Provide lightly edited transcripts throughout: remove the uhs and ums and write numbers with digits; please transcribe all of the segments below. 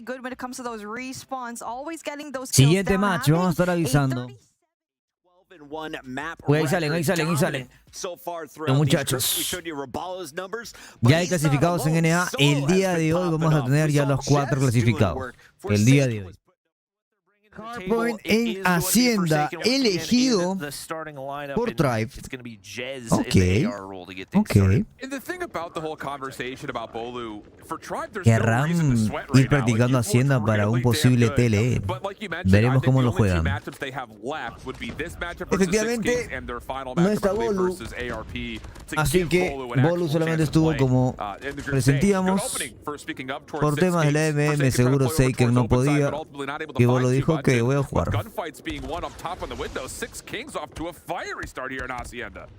good when it comes to those respawns, always getting those kills Siguiente down, match, vamos a estar avisando. Ahí salen. Los muchachos. Ya hay clasificados en NA. El día de hoy vamos a tener ya los 4 clasificados. El día de hoy. Hardpoint en Hacienda, elegido por Tribe. Ok. Querrán ir practicando Hacienda para un posible TLE. Veremos cómo lo juegan. Efectivamente, no está Bolu, así que Bolu solamente estuvo como presentíamos. Por temas de la MM, seguro Seiken no podía. Y Bolu dijo que voy a jugar.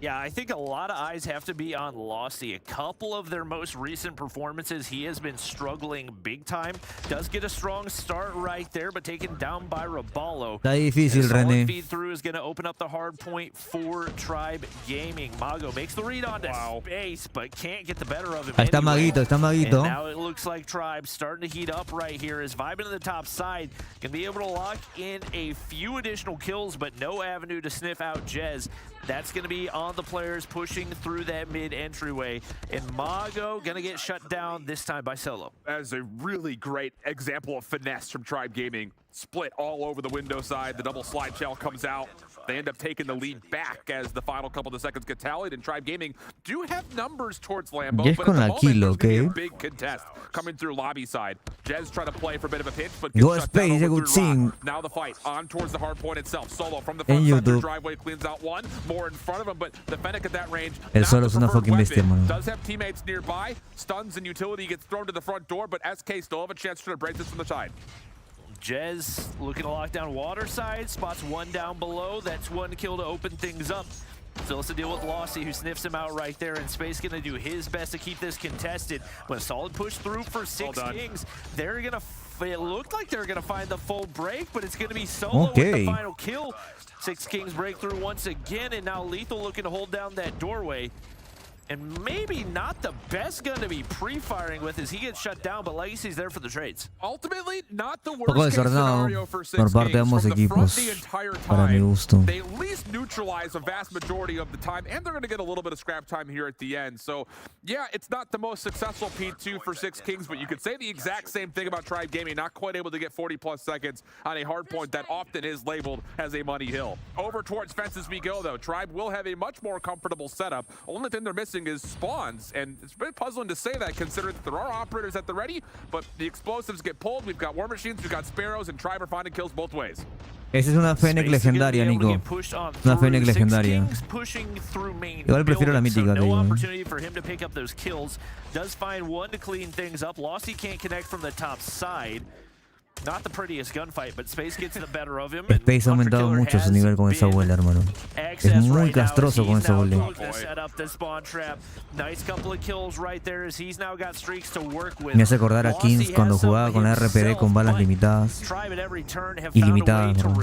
Yeah, I think a lot of eyes have to be on Lossy. A couple of their most recent performances, he has been struggling big time. Does get a strong start right there, but taken down by Raballo. Está difícil, René. Feed through is going to open up the hard point for Tribe Gaming. Mago makes the read onto space, but can't get the better of him. Ahí está Maguito, está Maguito. And now it looks like Tribe starting to heat up right here. Is vibing to the top side. Can be able to lock in a few additional kills, but no avenue to sniff out Jez. That's going to be on the players pushing through that mid entryway. And Mago going to get shut down this time by Solo. As a really great example of finesse from Tribe Gaming. Split all over the window side. The double slide shell comes out. They end up taking the lead back as the final couple of seconds get tallied. And Tribe Gaming do have numbers towards Lambo, but at the moment there's going to be a big contest coming through lobby side. Jez trying to play for a bit of a pinch, but gets shut down over through Rock. Now the fight on towards the hard point itself. Solo from the front side of the driveway cleans out one. More in front of him, but the Fennec at that range. El Solo es una fucking bestia, mano. Does have teammates nearby. Stuns and utility gets thrown to the front door, but SK still have a chance to break this from the side. Jez looking to lock down water side, spots one down below. That's one kill to open things up. Still has to deal with Lossy, who sniffs him out right there, and Space gonna do his best to keep this contested. But a solid push through for Six Kings. They're gonna, it looked like they're gonna find the full break, but it's gonna be Solo with the final kill. Six Kings break through once again, and now Lethal looking to hold down that doorway. And maybe not the best gun to be pre-firing with as he gets shut down, but Legacy's there for the trades. Ultimately, not the worst case scenario for Six Kings. From the front the entire time, they at least neutralize a vast majority of the time, and they're going to get a little bit of scrap time here at the end. So, yeah, it's not the most successful P2 for Six Kings, but you could say the exact same thing about Tribe Gaming, not quite able to get 40-plus seconds on a hard point that often is labeled as a money hill. Over towards fences we go, though. Tribe will have a much more comfortable setup. Only thing they're missing is spawns, and it's a bit puzzling to say that considering that there are operators at the ready, but the explosives get pulled. We've got war machines, we've got sparrows, and Tribe are finding kills both ways. Esa es una Fennec legendaria, Nico. Una Fennec legendaria. Igual prefiero la mítica. No opportunity for him to pick up those kills. Does find one to clean things up. Lossy can't connect from the top side. Not the prettiest gunfight, but Space gets the better of him. Space ha aumentado mucho su nivel con esa bola, hermano. Es muy castroso con esa bola. Me hace acordar a Kings cuando jugaba con la RPD con balas limitadas. Ilimitadas, bro.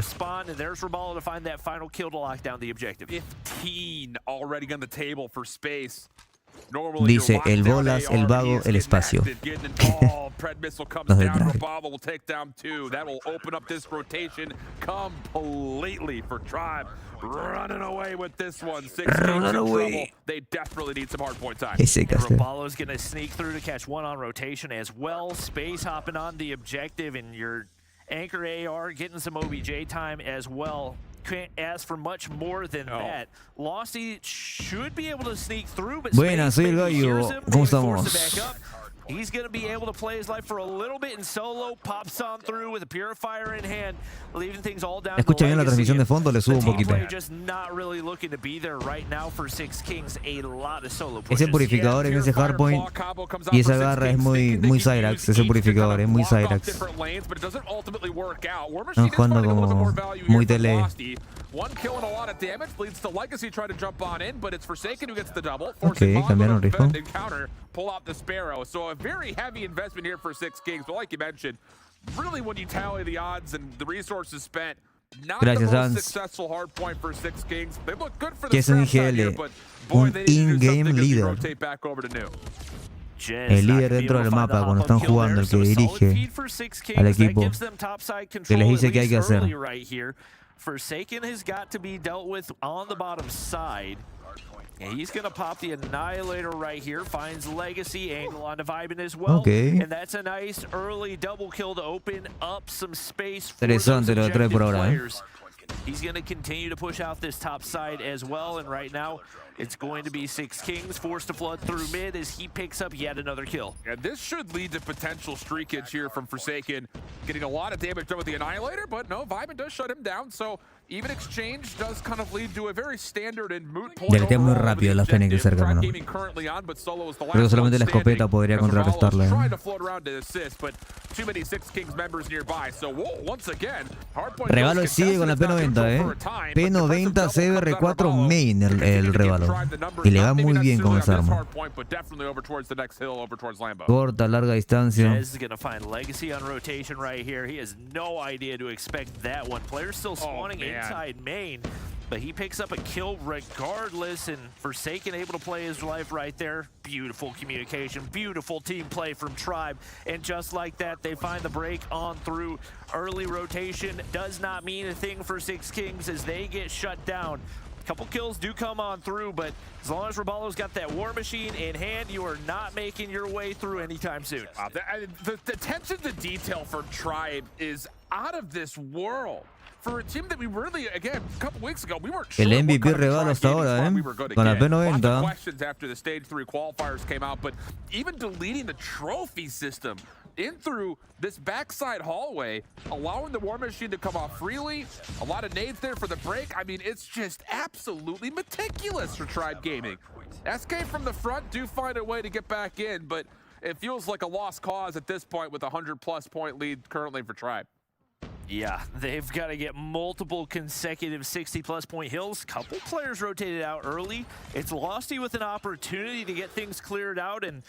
15 already on the table for Space. Dice el bolas, el vago, el espacio. Nos detrae. Will take down two. That will open up this rotation completely for Tribe. Running away with this one. Six Kings in trouble. They desperately need some hard point time. Raballo's going to sneak through to catch one on rotation as well. Space hopping on the objective, and your anchor AR getting some OBJ time as well. Can't ask for much more than that. Lossy should be able to sneak through, but Buenas, soy el gallo. ¿Cómo estamos? He's going to be able to play his life for a little bit in solo. Pops on through with a purifier in hand, leaving things all down. Escucha bien la transmisión de fondo, le subo un poquito. Just not really looking to be there right now for Six Kings. A lot of solo ese purificador en ese hardpoint y esa garra es muy Cyrax. Ese purificador es muy Cyrax. Están jugando como muy tele. One kill and a lot of damage leads to Legacy trying to jump on in, but it's Forsaken who gets the double. Okay, cambiaron ritmo. Encounter, pull out the Sparrow. So a very heavy investment here for Six Kings. But like you mentioned, really when you tally the odds and the resources spent, not the most successful hard point for Six Kings. They look good for the scraps out here, but boy, they need to do something to rotate back over to new. el líder dentro del mapa cuando están jugando, el que dirige al equipo, que les dice qué hay que hacer. Forsaken has got to be dealt with on the bottom side. And he's going to pop the Annihilator right here. Finds Legacy angle onto Vibin as well. Okay. And that's a nice early double kill to open up some space for Interesante those lo trae por ahora, players. He's going to continue to push out this top side as well. And right now, it's going to be Six Kings forced to flood through mid as he picks up yet another kill. Yeah, this should lead to potential streakage here from Forsaken. Getting a lot of damage done with the Annihilator, but no, Vibin does shut him down. So even exchange does kind of lead to a very standard and moot point. Deletea muy rápido la Fénix cerca, ¿no? Creo que solamente la escopeta podría contrarrestarla. Revalo sigue con la P90, P90 CBR4 main el Revalo. Y le va muy bien con esa arma. Corta, larga distancia. Jez is going to find Legacy on rotation right here. He has no idea to expect that one. Players still spawning inside main, but he picks up a kill regardless, and Forsaken able to play his life right there. Beautiful communication, beautiful team play from Tribe, and just like that, they find the break on through. Early rotation does not mean a thing for Six Kings as they get shut down. Couple kills do come on through, but as long as Robalo's got that War Machine in hand, you are not making your way through anytime soon. Wow, the attention to detail for Tribe is out of this world. For a team that we really, again, a couple weeks ago, we weren't sure. El MVP Revalo hasta ahora, con la P90. Questions after the stage 3 qualifiers came out, but even deleting the trophy system in through this backside hallway, allowing the War Machine to come off freely, a lot of nades there for the break. I mean, it's just absolutely meticulous for Tribe Gaming. SK from the front do find a way to get back in, but it feels like a lost cause at this point with a 100+ point lead currently for Tribe. Yeah, they've got to get multiple consecutive 60+ point hills. Couple players rotated out early. It's Losty with an opportunity to get things cleared out and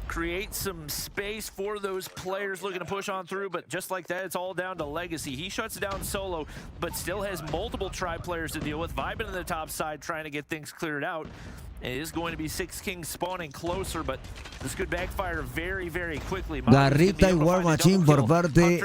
create some space for those players looking to push on through, but just like that, it's all down to Legacy. He shuts down solo, but still has multiple Tribe players to deal with. Vibin on the top side trying to get things cleared out. It is going to be Six Kings spawning closer, but this could backfire very, very quickly. Garrita y War Machine por parte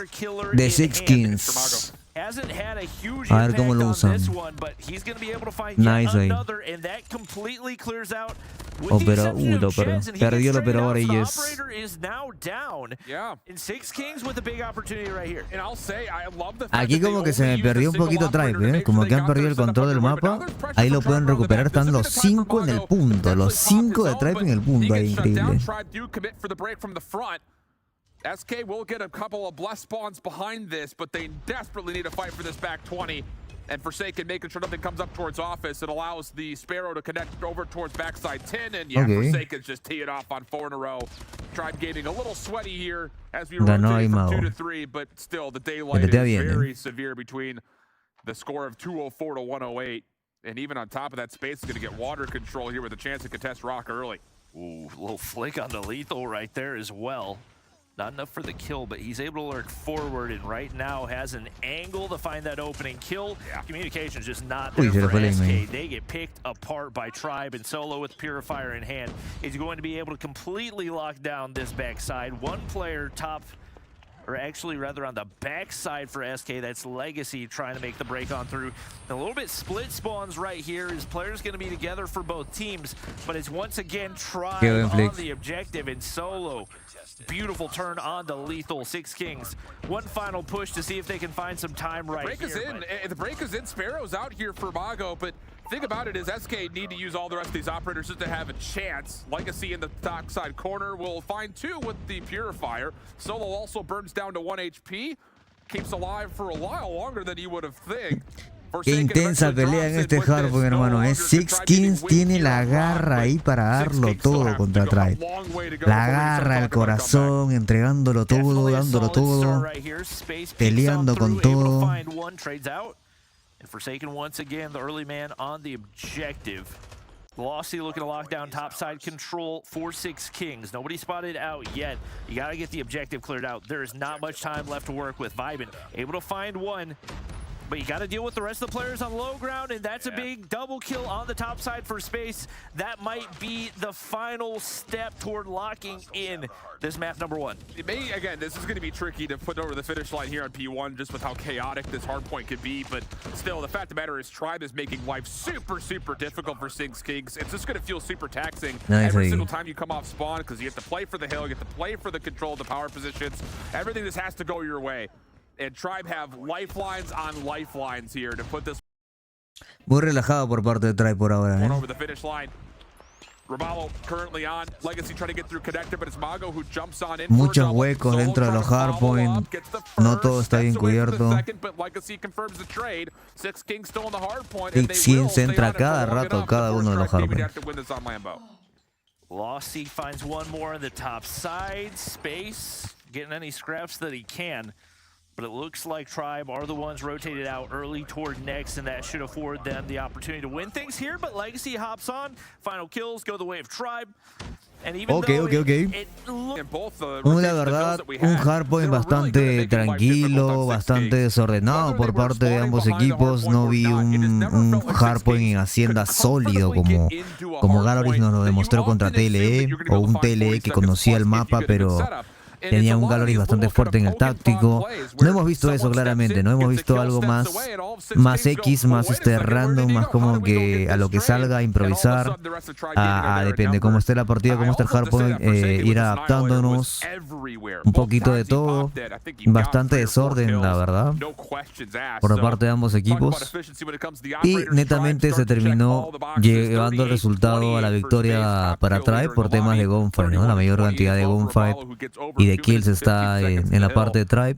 de Six Kings. Hasn't had a huge A ver impact cómo lo on usan. this one, but he's going to be able to find Nice yet ahí. another, and that completely clears out. With the Opera, exception of opera. Jez, and he Perdió gets el traded operador out, y so the Jez. operator is now down. Yeah. And Six Kings with a big opportunity right here. And I'll say, I love the fact Aquí that como they que se only me used a perdió un single poquito Tribe, operator to make como sure que they han got perdido their el setup control del underway, but now mapa. there's pressure Ahí for lo pueden Tribe on the recuperar, back. This están is los the time for 5 en el Mago punto, los definitely 5 de pop his Tribe own, en el but punto, he ahí gets shut down. increíble. Tribe do commit for the break from the front. SK will get a couple of blessed spawns behind this, but they desperately need to fight for this back 20. And Forsaken making sure nothing comes up towards office. It allows the Sparrow to connect over towards backside 10. And yeah, Forsaken's just tee it off on 4 in a row. Tribe Gaming a little sweaty here as we rotate from 2 to 3, but still the daylight is very severe between the score of 204 to 108. And even on top of that, Space is going to get water control here with a chance to contest Rock early. Ooh, little flick on the lethal right there as well. Not enough for the kill, but he's able to lurk forward and right now has an angle to find that opening kill. Yeah. Communication's just not there for SK. They get picked apart by Tribe, and Solo with Purifier in hand is going to be able to completely lock down this backside. One player top, or actually rather on the backside for SK, that's Legacy trying to make the break on through. A little bit split spawns right here. His players going to be together for both teams, but it's once again Tribe on the objective, and Solo. Beautiful turn on the lethal. Six Kings. One final push to see if they can find some time right here. The break is in. Sparrow's out here for Mago, but the thing about it is SK need to use all the rest of these operators just to have a chance. Legacy in the top side corner will find 2 with the Purifier. Solo also burns down to 1 HP. Keeps alive for a while longer than you would have think. Qué intensa pelea en este Hardpoint, hermano. Six Kings tiene la garra ahí para darlo todo contra Tribe. La garra, el corazón, entregándolo todo, dándolo todo, peleando con todo. And Forsaken once again, the early man on the objective. Velocity looking to lock down topside control for Six Kings. Nobody spotted out yet. You got to get the objective cleared out. There is not much time left to work with. Vibin able to find one. But you got to deal with the rest of the players on low ground, and that's a big double kill on the top side for Space. That might be the final step toward locking in this map number 1. It may, again, this is going to be tricky to put over the finish line here on P1 just with how chaotic this hardpoint could be, but still, the fact of the matter is Tribe is making life super, super difficult for Six Kings. It's just going to feel super taxing every single time you come off spawn because you have to play for the hill, you have to play for the control of the power positions. Everything just has to go your way. And Tribe have lifelines on lifelines here to put this. Muy relajado por parte de Tribe por ahora, One over the finish line. Roballo currently on. Legacy trying to get through connector, but it's Mago who jumps on in. Muchos huecos dentro de los hardpoint. No todo está bien cubierto. Six Kings still in the hardpoint. Six Kings entra cada rato cada uno de los hardpoint. Lossy finds one more on the top side. Space getting any scraps that he can. But it looks like Tribe are the ones rotated out early toward next, and that should afford them the opportunity to win things here. But Legacy hops on. Final kills go the way of Tribe. And even la verdad, un hardpoint bastante tranquilo, bastante desordenado por parte de ambos equipos. No vi un hardpoint en Hacienda sólido como Galoris nos lo demostró contra TLE, o un TLE que conocía el mapa, pero tenía un Galoris bastante fuerte en el táctico. No hemos visto eso claramente, no hemos visto algo más X, más random, más como que a lo que salga, improvisar, depende cómo esté la partida, cómo esté el hardpoint, ir adaptándonos, un poquito de todo, bastante desorden, la verdad, por parte de ambos equipos, y netamente se terminó llevando el resultado a la victoria para Tribe por temas de gunfight, ¿no? La mayor cantidad de gunfight y de kills está en la parte de Tribe,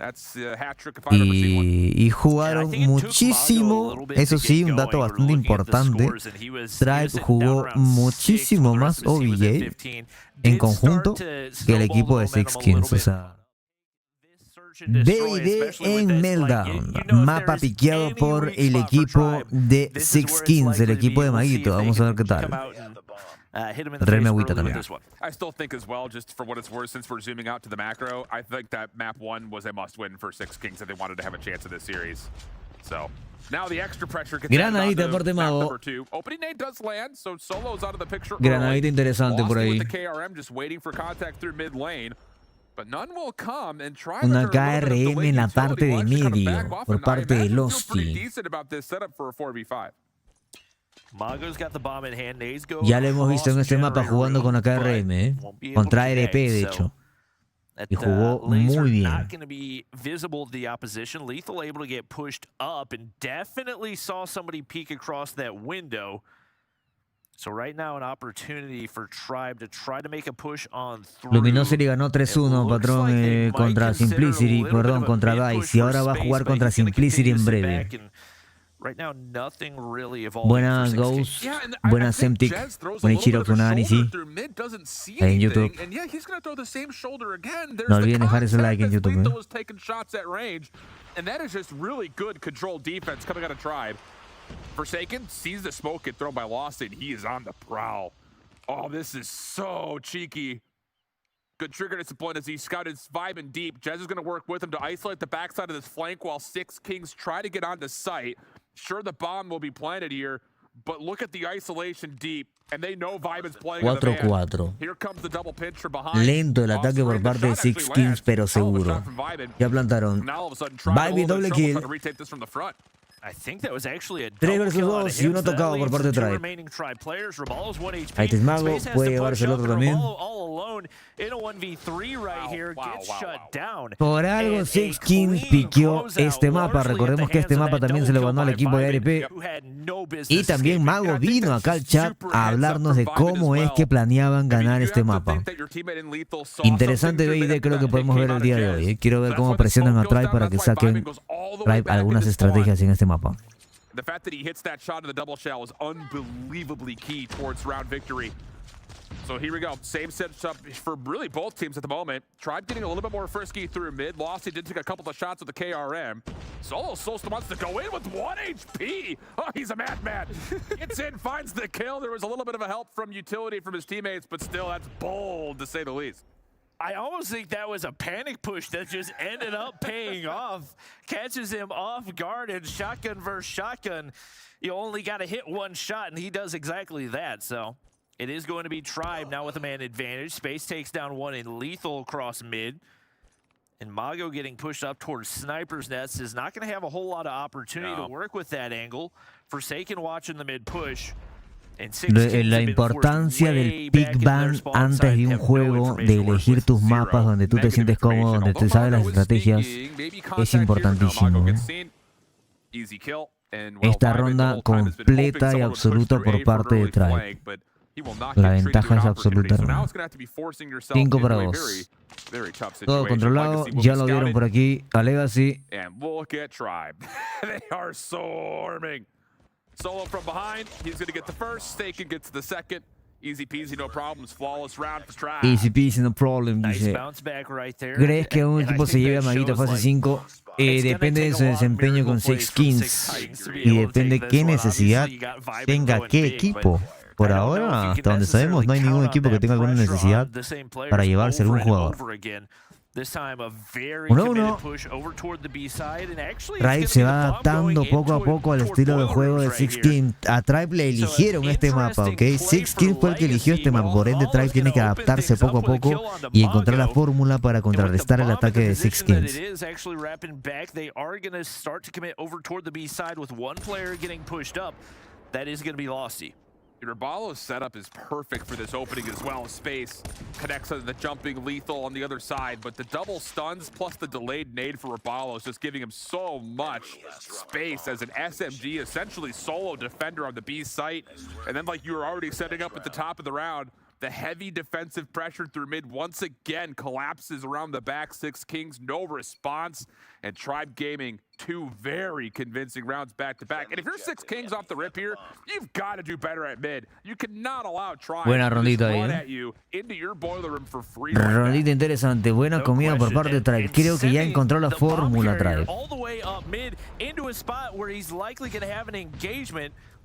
y jugaron muchísimo. Eso sí, un dato bastante importante, Tribe jugó muchísimo más OVA en conjunto que el equipo de Six Kings. O sea, D&D en Meltdown, mapa piqueado por el equipo de Six Kings, el equipo de Maguito. Vamos a ver qué tal. I still think as well, just for what it's worth, since we're zooming out to the macro, I think that map 1 was a must-win for Six Kings if they wanted to have a chance in this series. So now the extra pressure gets Granadita por Mago. Opening nade does land, so Solo's out of the picture. Granadita interesante por ahí. The KRM just waiting for contact through mid lane. But none will come and try. Una KRM en la parte de medio por parte de Losty. Ya lo hemos visto en este mapa jugando con la KRM, contra ARP de hecho, y jugó muy bien. Luminosity ganó 3-1, patrón, contra Simplicity, perdón, contra Dice, y ahora va a jugar contra Simplicity en breve. Buenas Ghost, buenas Semtic, buen Ichiro con Analisis en YouTube. No olviden dejar ese like en YouTube. Forsaken sees the smoke get thrown by Lost, and he is on the prowl. Oh, this is so cheeky. Good trigger discipline as he scouted vibing deep. Jez is going to work with him to isolate the backside of this flank while Six Kings try to get onto site. Sure, the bomb will be planted here, but look at the isolation deep. And they know Vibe is playing 4-4. Here comes the double pinch from behind. Lento el ataque por parte de Six Kings, pero seguro. Ya plantaron. Vibe y doble kill. I think that was actually a 3 versus 2 y uno tocado por parte de Tribe. Ahí es Mago, puede llevarse el otro también. Por algo Six Kings piqueó este mapa. Recordemos que este mapa también se lo ganó al equipo de ARP. Y también Mago vino acá al chat a hablarnos de cómo es que planeaban ganar este mapa. Interesante BD creo que podemos ver el día de hoy. Quiero ver cómo presionan a Tribe para que saquen Tribe algunas estrategias en este mapa. The fact that he hits that shot in the double shell is unbelievably key towards round victory. So here we go. Same setup for really both teams at the moment. Tribe getting a little bit more frisky through mid. Lossy did take a couple of shots with the KRM. Solo wants to go in with 1 HP. Oh, he's a madman. Gets in, finds the kill. There was a little bit of a help from utility from his teammates, but still, that's bold to say the least. I almost think that was a panic push that just ended up paying off. Catches him off guard, and shotgun versus shotgun, you only got to hit one shot, and he does exactly that. So it is going to be Tribe now with a man advantage. Space takes down one in lethal across mid. And Mago getting pushed up towards Sniper's Nest is not going to have a whole lot of opportunity to work with that angle. Forsaken watching the mid push. La importancia del pick ban antes de un juego, de elegir tus mapas donde tú te sientes cómodo, donde te sabes las estrategias, es importantísimo. Esta ronda completa y absoluta por parte de Tribe. La ventaja es absoluta. 5 para 2. Todo controlado, ya lo vieron por aquí. A Legacy. Solo from behind, he's going to get the first, Staken gets the second. Easy peasy, no problems, flawless round for Tribe. Easy peasy, no problem, dice. ¿Crees que un equipo se lleve a Maguito a fase 5? Depende de su desempeño con 6 skins. Y depende qué necesidad tenga qué equipo. Por ahora, hasta donde sabemos, no hay ningún equipo que tenga alguna necesidad para llevarse algún jugador. 1-1. Tribe se va adaptando poco a poco al estilo de juego de Six King. A Tribe le eligieron este mapa, ¿ok? Six King fue el que eligió este mapa, por ende Tribe tiene que adaptarse poco a poco y encontrar la fórmula para contrarrestar el ataque de Six Kings. Rabalo's setup is perfect for this opening as well. Space connects to the jumping lethal on the other side, but the double stuns plus the delayed nade for Rabalo is just giving him so much space as an SMG, essentially solo defender on the B site. And then, like you were already setting up at the top of the round, the heavy defensive pressure through mid once again collapses around the back. Six Kings, no response. And Tribe Gaming, 2 very convincing rounds back-to-back. And if you're Six Kings off the rip here, you've got to do better at mid. You cannot allow Tribe buena rondita to run ahí, at you into your boiler room for free. Rondita interesante, buena comida por parte de Tribe. Creo que ya encontró la fórmula Tribe.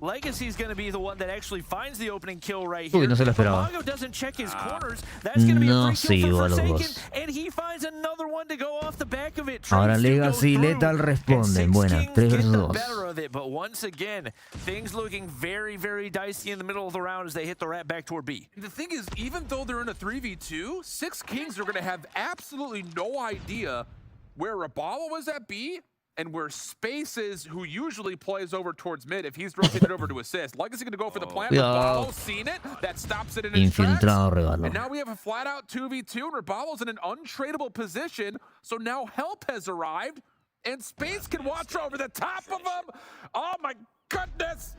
Legacy's going to be the one that actually finds the opening kill right here. Uy, no se lo esperaba. Mago doesn't check his corners. That's going to be a free kill for Forsaken, dos. and he finds another one to go off the back of it. Ahora Legacy y Lethal responden. Buena, 3 versus 2. But once again, things looking very, very dicey in the middle of the round as they hit the rat back toward B. The thing is, even though they're in a 3v2, Six Kings are going to have absolutely no idea where Rabalo was at B and where Space is, who usually plays over towards mid if he's rotated over to assist. Legacy going to go for the plant. Rabalo's seen it. That stops it in his tracks. And now we have a flat-out 2v2, and Rabalo's in an untradeable position. So now help has arrived, and Space can watch over the top of him. Oh my goodness!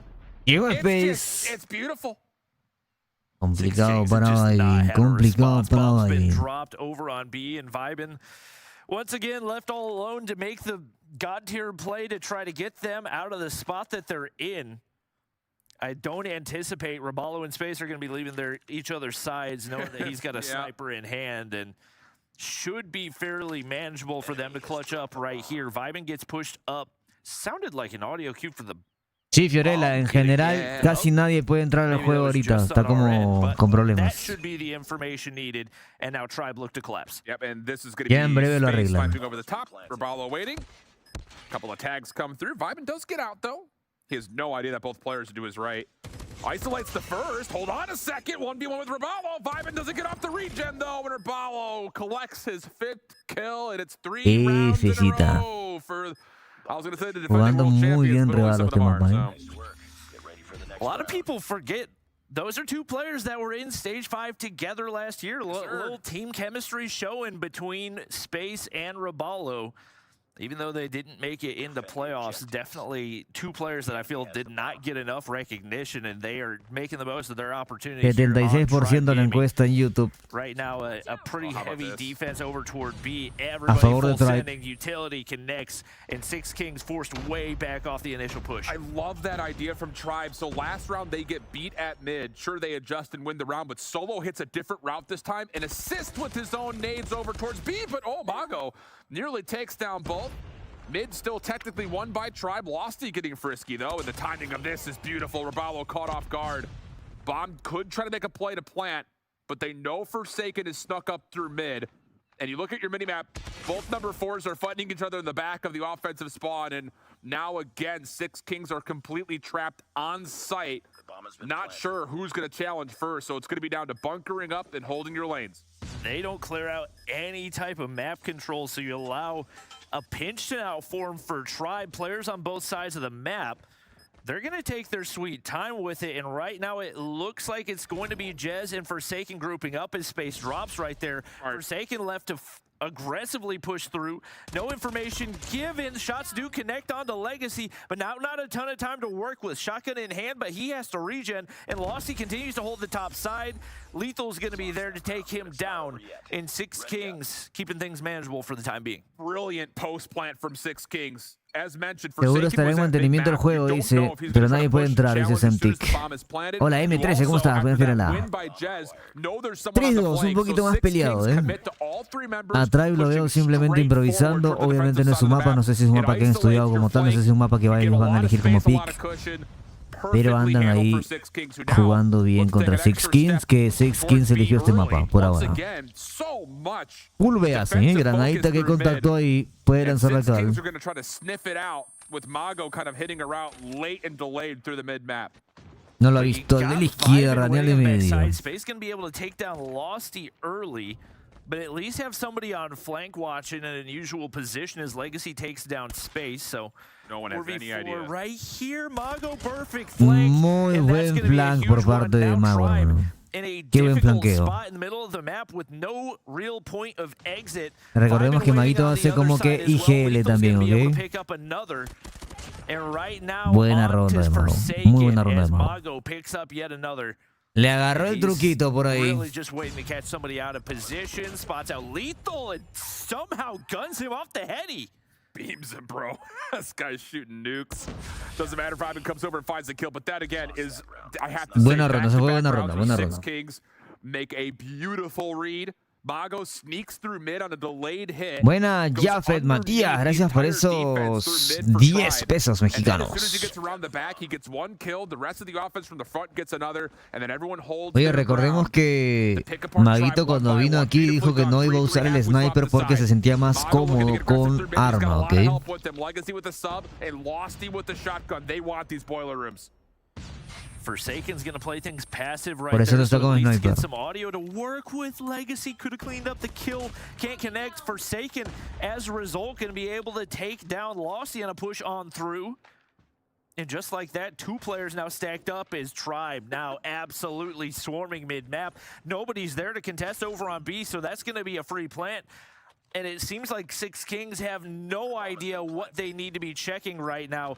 It's beautiful. Complicado para Vibin. Complicado para Vibin. Dropped over on B, and Vibin once again left all alone to make the God tier play to try to get them out of the spot that they're in. I don't anticipate Rabalo and Space are going to be leaving each other's sides, knowing that he's got a sniper in hand, and should be fairly manageable for them to clutch up right here. Vibin gets pushed up. Sounded like an audio cue for the... Sí, Fiorella, en general casi nadie puede entrar al juego ahorita, está como con problemas. Ya en breve lo arreglan. Couple of tags come through. Vibin does get out though. He has no idea that both players are to his right. Isolates the first. Hold on a second. 1v1 with Rabalo. Vibin doesn't get off the regen though, and Rabalo collects his 5th kill, and it's 3 rounds in a row for... I was going to say the defending world champions, but only some of them aren't. A lot of people forget those are 2 players that were in Stage 5 together last year. Little team chemistry showing between Space and Rabalo. Even though they didn't make it into playoffs, definitely 2 players that I feel did not get enough recognition, and they are making the most of their opportunities. 76% la encuesta en YouTube. Right now, a pretty heavy defense over toward B. Everybody full sending, utility connects, and Six Kings forced way back off the initial push. I love that idea from Tribe. So last round, they get beat at mid. Sure, they adjust and win the round, but Solo hits a different route this time and assists with his own nades over towards B, but oh, Mago nearly takes down both. Mid still technically won by Tribe. Losty getting frisky though, and the timing of this is beautiful. Rabalo caught off guard. Bomb could try to make a play to plant. but they know Forsaken is snuck up through mid. And you look at your minimap, both number 4s are fighting each other in the back of the offensive spawn, and now again, 6 Kings are completely trapped on site. Not sure who's going to challenge first, so it's going to be down to bunkering up and holding your lanes. They don't clear out any type of map control, so you allow a pinch to outform for Tribe. Players on both sides of the map, they're going to take their sweet time with it, and right now it looks like it's going to be Jez and Forsaken grouping up as space drops right there. Forsaken left to aggressively push through. No information given. Shots do connect onto Legacy, but now not a ton of time to work with. Shotgun in hand, but he has to regen, and Lossy continues to hold the top side. Lethal's going to be there to take him down in 6 Kings, keeping things manageable for the time being. Brilliant post plant from 6 Kings. Seguro estará en mantenimiento del juego, dice, pero nadie puede entrar, dice Semtic. Hola M13, ¿cómo estás? Buenas piernas. 3-2, un poquito más peleado, A Tribe lo veo simplemente improvisando, obviamente no es su mapa, no sé si es un mapa que han estudiado como tal, no sé si es un mapa que ellos van a elegir como pick. Pero andan ahí jugando bien contra 6 Kings, que 6 Kings eligió este mapa por ahora. Pulve hace, granadita que contactó ahí, puede lanzar la cal. No lo ha visto, el de la izquierda, ni al de medio. But at least have somebody on flank watching in an unusual position as Legacy takes down Space. So no one has any idea. Right here, Mago perfect flank. Muy buen flank por parte de Mago. Qué buen flanqueo. Recordemos que Maguito hace como que IGL también, ¿ok? Buena ronda de Mago. Muy buena ronda de Mago. Le agarró el truquito por ahí. Really just waiting to catch somebody out of position, spots out Lethal, and somehow guns him off the heady. Beams him, bro. This guy's shooting nukes. Doesn't matter if Ivan comes over and finds the kill, but that again is, I have to say, buena ronda, se fue buena ronda, buena ronda. 6 Kings make a beautiful read. Mago sneaks through mid on a delayed hit. Buena, Jafet Matías, gracias por esos 10 pesos mexicanos. Oye, recordemos que Maguito cuando vino aquí dijo que no iba a usar el sniper porque se sentía más cómodo con arma, ¿ok? Forsaken's gonna play things passive right Por eso there, está como sniper. Get some audio to work with. Legacy could have cleaned up the kill. Can't connect. Forsaken, as a result, gonna be able to take down Lossy on a push on through. And just like that, 2 players now stacked up as Tribe now absolutely swarming mid-map. Nobody's there to contest over on B, so that's gonna be a free plant. And it seems like 6 Kings have no idea what they need to be checking right now,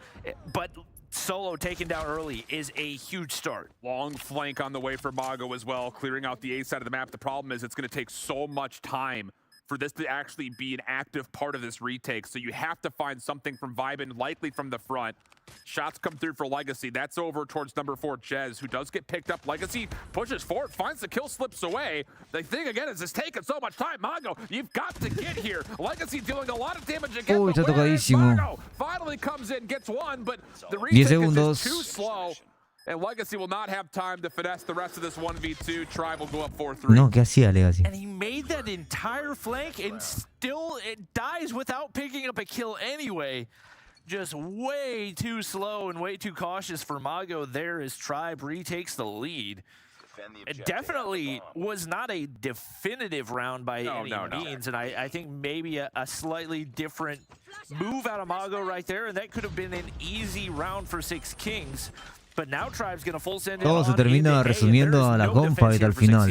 but Solo taken down early is a huge start. Long flank on the way for Mago as well, clearing out the A side of the map. The problem is it's going to take so much time for this to actually be an active part of this retake. So you have to find something from Vibin, likely from the front. Shots come through for Legacy. That's over towards number 4, Jez, who does get picked up. Legacy pushes forward, finds the kill, slips away. The thing again is it's taking so much time. Mago, you've got to get here. Legacy dealing a lot of damage again. Uy, está tocadísimo. Mago finally comes in, gets one, but the retake is just too slow. And Legacy will not have time to finesse the rest of this 1v2. Tribe will go up 4-3. No, ¿qué hacía Legacy? And he made that entire flank and still it dies without picking up a kill anyway. Just way too slow and way too cautious for Mago there as Tribe retakes the lead. It definitely was not a definitive round by any means, and I think maybe a slightly different move out of Mago right there, and that could have been an easy round for 6 Kings. But now Tribe's gonna full send todo se termina resumiendo a la gunfight al final,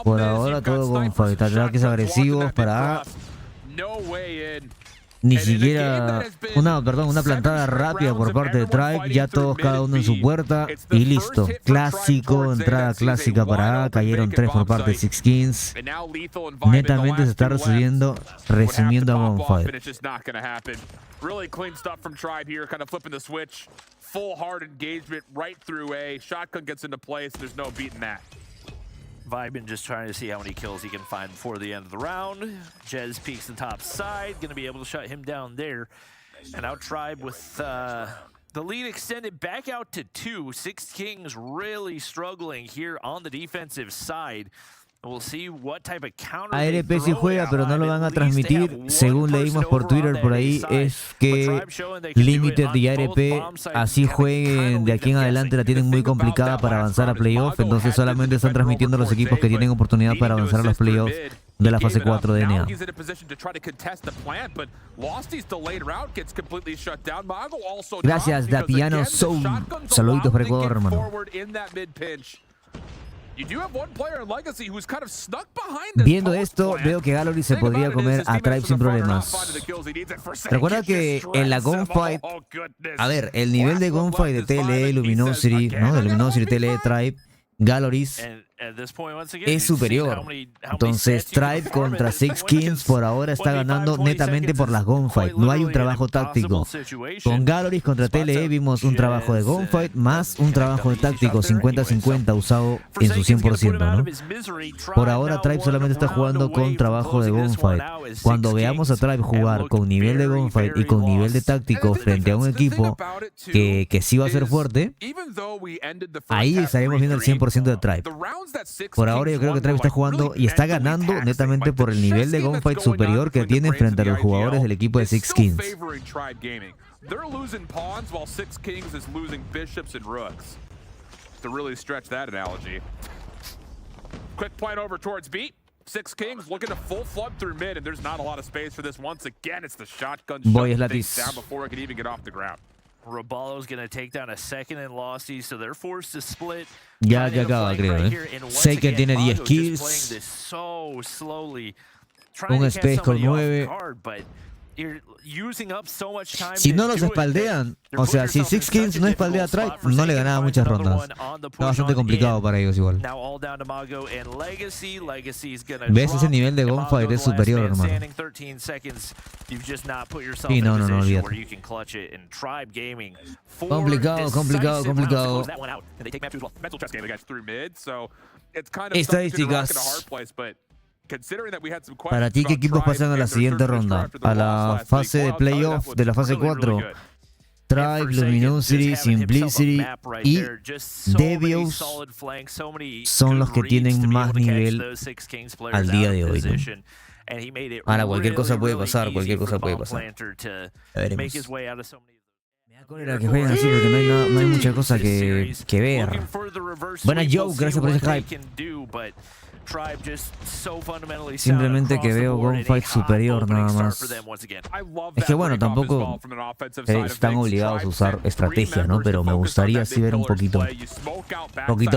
Por ahora todo gunfight, ataques agresivos para ni siquiera una plantada rápida por parte de Tribe, ya todos cada uno en su puerta y listo. Clásico, entrada clásica para A, cayeron 3 por parte de 6 Kings. Netamente se está resumiendo a gunfight. Really clean stuff from Tribe here, kind of flipping the switch. Full hard engagement right through A. Shotgun gets into place. There's no beating that. Vibin just trying to see how many kills he can find before the end of the round. Jez peeks the top side, going to be able to shut him down there. And now Tribe with The lead extended back out to 2. Six Kings really struggling here on the defensive side. We'll see what type of counter ARP sí juega, pero no lo van a transmitir. Según leímos por Twitter por ahí, es que Limited y ARP así jueguen de aquí en adelante la tienen muy complicada para avanzar a playoff. Entonces solamente están transmitiendo los equipos que tienen oportunidad para avanzar a los playoffs de la fase 4 de NA. Gracias, Dapiano Soul. Saluditos para Ecuador, hermano. Viendo esto, veo que Gallery se podría comer a Tribe sin problemas. Recuerda que en la Gunfight, a ver, el nivel de Gunfight de TLE, Luminosity, ¿no? De Luminosity, TLE, Tribe, Galleries es superior. Entonces Tribe contra Six Kings por ahora está ganando netamente por las gunfight. No hay un trabajo táctico. Con Galleries contra TLE vimos un trabajo de gunfight más un trabajo de táctico 50-50 usado en su 100%, ¿no? Por ahora Tribe solamente está jugando con trabajo de gunfight. Cuando veamos a Tribe jugar con nivel de gunfight y con nivel de táctico frente a un equipo que sí va a ser fuerte, ahí estaremos viendo el 100% de Tribe. Por ahora yo creo que Tribe está jugando y está ganando netamente por el nivel de gunfight superior que tiene frente a los jugadores del equipo de Six Kings. They're losing pawns while Six Kings is losing bishops and rooks. To really stretch that analogy. Quick point over towards B. Six Kings looking to full flood through mid, and there's not a lot of space for this. Once again, it's the shotgun shot things down before it can even get off the ground. Robalo's going to take down a second and Losty, so they're forced to split. Ya acaba, creo, Seiken tiene 10 kills. Un Space con 9. Si no los espaldean, o sea, si Six Kings no espaldea a Tribe, no le ganaba muchas rondas. Está bastante complicado para ellos igual. ¿Ves? Ese nivel de gunfight es superior, hermano. Sí, no, olvídate. Complicado. Estadísticas. Para ti, ¿qué equipos pasan a la siguiente ronda? A la fase de playoff de la fase 4. Tribe, Luminosity, Simplicity y Devious son los que tienen más nivel al día de hoy, ¿no? Ahora, cualquier cosa puede pasar, A veremos. Me da cólera que jueguen así porque no hay mucha cosa que ver. Buena Joe, gracias por ese hype. Simplemente que veo gunfight superior nada más. Es que bueno, tampoco están obligados a usar estrategias, ¿no? Pero me gustaría así ver un poquito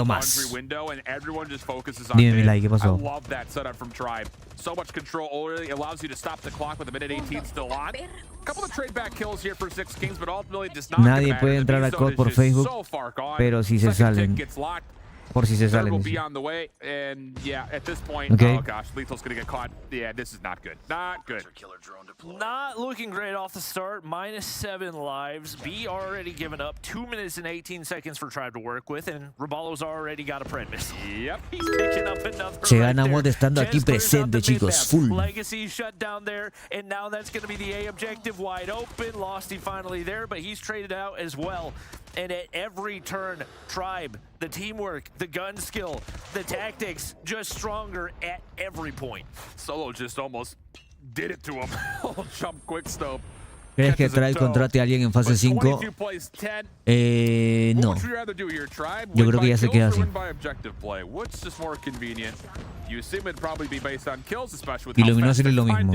más. Dime mi like, ¿qué pasó? Nadie puede entrar a COD por Facebook, pero si se salen. Por si se salen. Okay. Oh gosh, Lethal's gonna get caught. Yeah, this is not good. Not looking great off the start. -7 lives. B already given up. 2 minutes and 18 seconds for Tribe to work with, and Robalo's already got a premise. Yep. He's picking up another. Se ganamos estando aquí presente, chicos. Full. Legacy shut down there, and now that's gonna be the A objective wide open. Losty finally there, but he's traded out as well. And at every turn, Tribe, the teamwork, the gun skill, the tactics, just stronger at every point. Solo just almost did it to him. Jump quick stop. ¿Crees que Tribe contrate a alguien en fase 5? No. Yo creo que ya se queda así. Y Luminosity es lo mismo.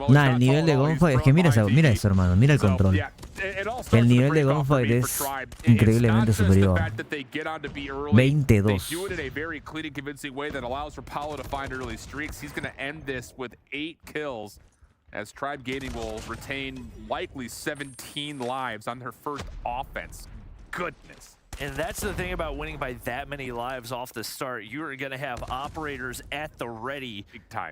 Nah, el nivel de gunfight es que mira eso, hermano, mira el control. El nivel de gunfight es increíblemente superior. 22. As Tribe Gaming will retain likely 17 lives on their first offense. Goodness. And that's the thing about winning by that many lives off the start. You are going to have operators at the ready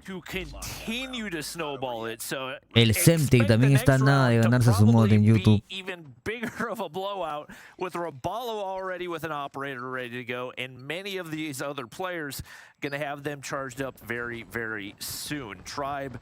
to continue to snowball it. So el Semtic también está nada de ganarse su mod en YouTube. Even bigger of a blowout with Robalo already with an operator ready to go, and many of these other players going to have them charged up very, very soon. Tribe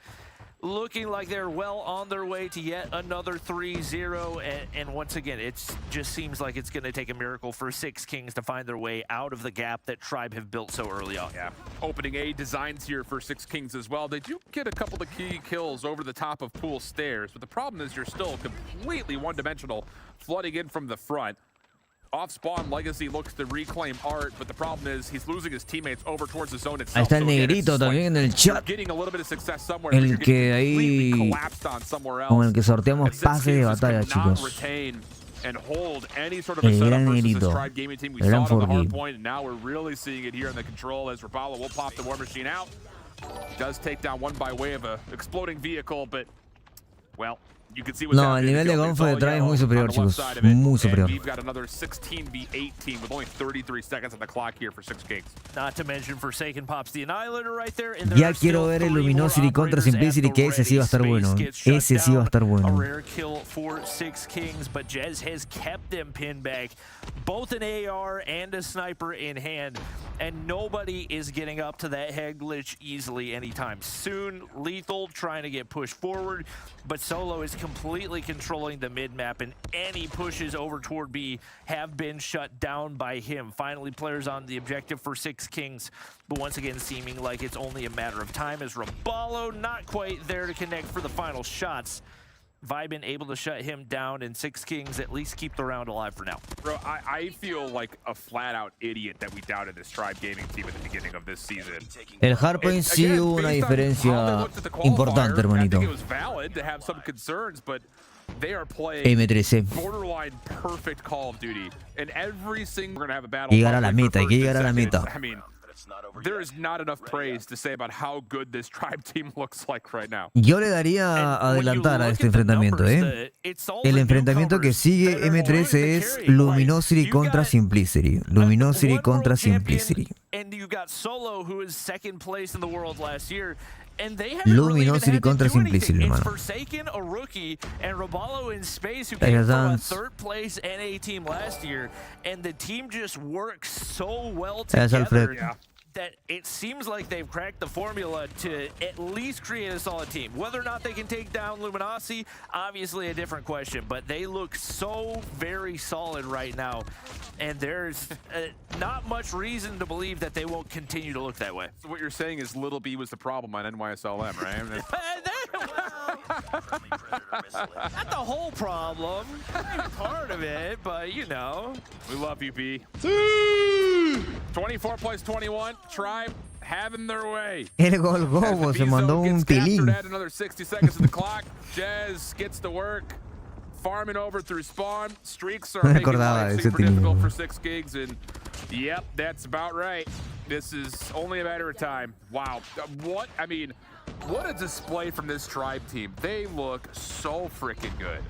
looking like they're well on their way to yet another 3-0. And once again, it just seems like it's going to take a miracle for Six Kings to find their way out of the gap that Tribe have built so early on. Yeah, opening A designs here for Six Kings as well. They do get a couple of key kills over the top of pool stairs, but the problem is you're still completely one-dimensional, flooding in from the front. Off spawn, Legacy looks to reclaim Art, but the problem is he's losing his teammates over towards the zone itself. Ahí está el negrito también en el chat. El que ahí con el que sorteamos pases de batalla, chicos. El gran negrito. El gran Forky. Now we're really seeing it here in the control as Rapala will pop the war machine out. Does take down one by way of a exploding vehicle, but well. No, el nivel de gonfo de Tribe es muy superior, chicos. Muy superior. Ya quiero ver el Luminosity contra Simplicity, que ese sí va a estar bueno. Ese sí va a estar bueno. Both an AR and a sniper in hand, and nobody is getting up to that head glitch easily anytime soon. Lethal trying to get pushed forward, but Solo is completely controlling the mid-map, and any pushes over toward B have been shut down by him. Finally, players on the objective for Six Kings, but once again seeming like it's only a matter of time as Rabalo not quite there to connect for the final shots. Vibin able to shut him down, and Six Kings at least keep the round alive for now. Bro, I feel like a flat-out idiot that we doubted this Tribe Gaming team at the beginning of this season. El hardpoint sí hubo una diferencia importante, hermanito. M13. Borderline perfect Call of Duty. And every single we're gonna have a battle. Llegar a la meta, hay que llegar a la meta. I mean, there is not enough praise to say about how good this Tribe team looks like right now. Yo le daría adelantar a este enfrentamiento, El enfrentamiento que sigue M13 es Luminosity contra Simplicity. Luminosity contra Simplicity. And you got Solo, who is second place in the world last year. And they Luminosity contra Simplicity, hermano. Forsaken, a rookie, and Rabalo in space, who came from a third place NA team last year, and the team just works so well together that it seems like they've cracked the formula to at least create a solid team. Whether or not they can take down Luminosity, obviously a different question, but they look so very solid right now, and there's not much reason to believe that they won't continue to look that way. So what you're saying is Little B was the problem on NYSLM, right? Not the whole problem, maybe part of it, but you know. We love you, B. 24 plays 21. Tribe having their way. El gol gobo se mandó un tilín. Another 60 seconds of the clock. Jez gets to work, farming over through spawn. Streaks are making life super difficult for Six Kings, and yep, that's about right. This is only a matter of time. Wow, what a display from this Tribe team. They look so freaking good.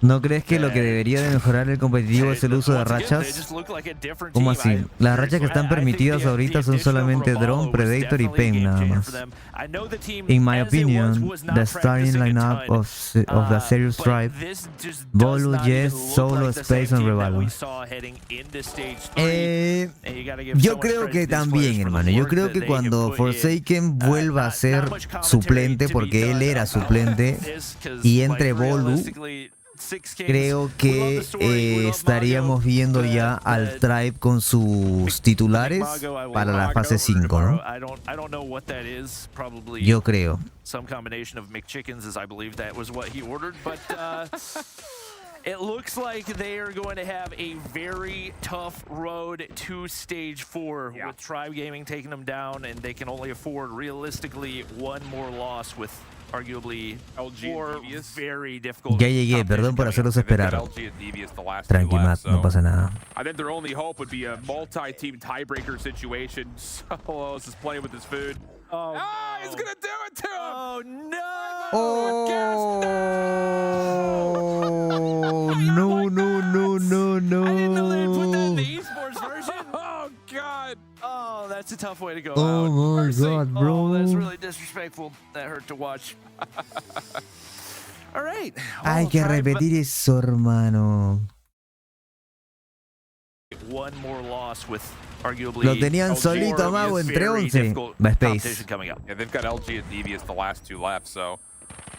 ¿No crees que lo que debería de mejorar el competitivo es el uso de rachas? ¿Cómo así? Las rachas que están permitidas ahorita son solamente Drone, Predator y Pen nada más. In my opinion, the starting lineup of the Serious Tribe, Bolu, Jess, Solo, Space and Revalo. Yo creo que también, hermano. Yo creo que cuando Forsaken vuelva a ser suplente, porque él era suplente, y entre Bolu, creo que estaríamos viendo ya al Tribe con sus titulares para la fase 5, ¿no? Yo creo. Some combination of McChickens, as I believe that was what he ordered, but it looks like they are going to have a very tough road to stage 4 with Tribe Gaming taking them down, and they can only afford realistically one more loss with arguably four very difficult. Ya llegué, perdón por hacerlos esperar. Tranqui, Matt, no pasa nada. I think their only hope would be a multi-team tiebreaker situation. Solos is playing with his food. Oh, no. He's gonna do it to him! Oh no! Oh no, no, no, no, no! I didn't know they put that in the esports version. Oh god! Oh, that's a tough way to go out. My god, bro! Oh, that's really disrespectful. That hurt to watch. All right. Hay que repetir eso, hermano. One more loss with arguably Lo tenían solito a Mago entre 11. Va Space. Yeah, they've got LG and Devi as the last two left, so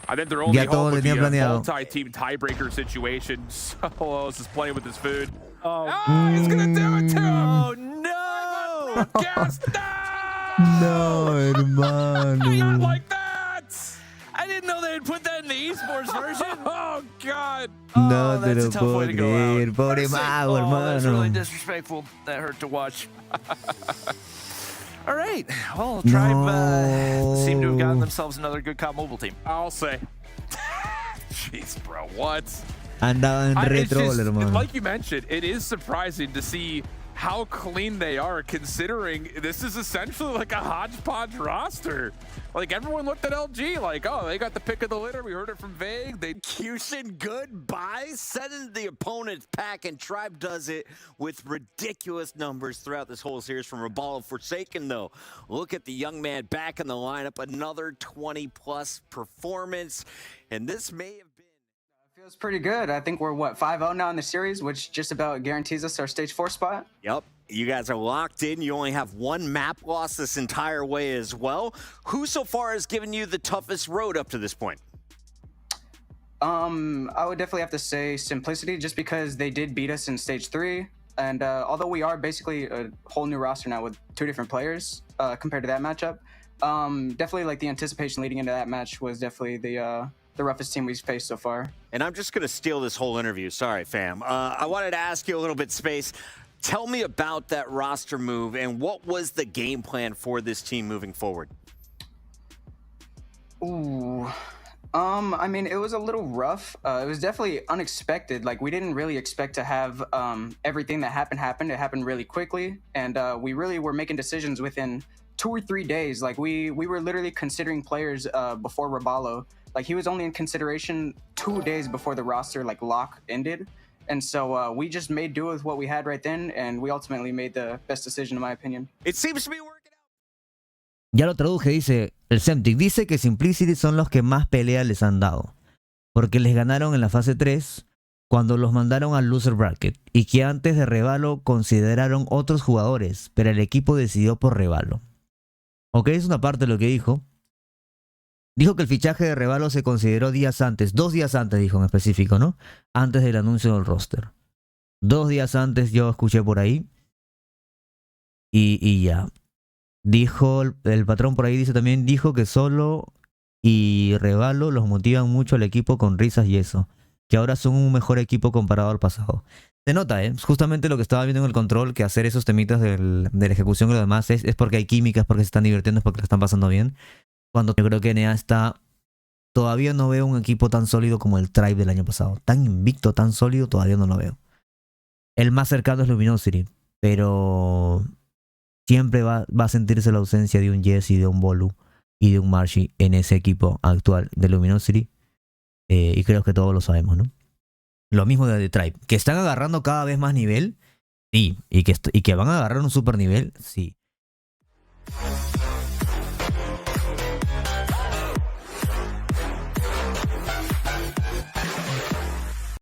I think their only Ya todo hope would be tenía a planeado. multi-team tiebreaker situation. Solos is playing with his food. He's gonna do it to him! Oh no! Gas! No, hermano. Not like that! I didn't know they had put that in the esports version. Oh god! No te that's lo a tough puedo way to go creer. out. Pobre That's Mago, That's really hermano. disrespectful. That hurt to watch. All right. Well, Tribe seem to have gotten themselves another good COD mobile team. I'll say. Jeez, bro, what? Andaba en It's retrol, just, hermano. like you mentioned, it is surprising to see how clean they are, considering this is essentially like a hodgepodge roster. Like, everyone looked at LG like, oh, they got the pick of the litter. We heard it from Vague. They Execution, goodbye. Set into the opponent's pack, and Tribe does it with ridiculous numbers throughout this whole series from Rabalo. Forsaken, though, look at the young man back in the lineup. Another 20-plus performance, and this may have been... Feels pretty good. I think we're, what, 5-0 now in the series, which just about guarantees us our stage 4 spot. Yep, you guys are locked in. You only have one map loss this entire way as well. Who so far has given you the toughest road up to this point? I would definitely have to say Simplicity, just because they did beat us in stage 3. And although we are basically a whole new roster now with 2 different players compared to that matchup, definitely like the anticipation leading into that match was definitely the roughest team we've faced so far. And I'm just going to steal this whole interview. Sorry, fam. I wanted to ask you a little bit, Space. Tell me about that roster move and what was the game plan for this team moving forward? Ooh. I mean, it was a little rough. It was definitely unexpected. Like, we didn't really expect to have everything that happened. It happened really quickly. And we really were making decisions within 2 or 3 days. Like, we were literally considering players before Rabalo. Like, he was only in consideration 2 days before the roster, like, lock ended. And so we just made do with what we had right then, and we ultimately made the best decision, in my opinion. It seems to be working out. Ya lo traduje, dice el Semtic. Dice que Simplicity son los que más pelea les han dado. Porque les ganaron en la fase 3 cuando los mandaron al loser bracket. Y que antes de Rebalo consideraron otros jugadores, pero el equipo decidió por Rebalo. Ok, es una parte de lo que dijo. Dijo que el fichaje de Rebalo se consideró días antes. 2 días antes, dijo en específico, ¿no? Antes del anuncio del roster. 2 días antes yo escuché por ahí. Y ya. Dijo, el patrón por ahí dice también, dijo que Solo y Rebalo los motivan mucho al equipo con risas y eso. Que ahora son un mejor equipo comparado al pasado. Se nota, ¿eh? Justamente lo que estaba viendo en el control, que hacer esos temitas de la ejecución y lo demás es porque hay química, es porque se están divirtiendo, es porque la están pasando bien. Cuando yo creo que NA está... Todavía no veo un equipo tan sólido como el Tribe del año pasado. Tan invicto, tan sólido, todavía no lo veo. El más cercano es Luminosity, pero... Siempre va a sentirse la ausencia de un Jesse, de un Bolu y de un Marshy en ese equipo actual de Luminosity. Y creo que todos lo sabemos, ¿no? Lo mismo de The Tribe. Que están agarrando cada vez más nivel, sí. Y que van a agarrar un super nivel, sí.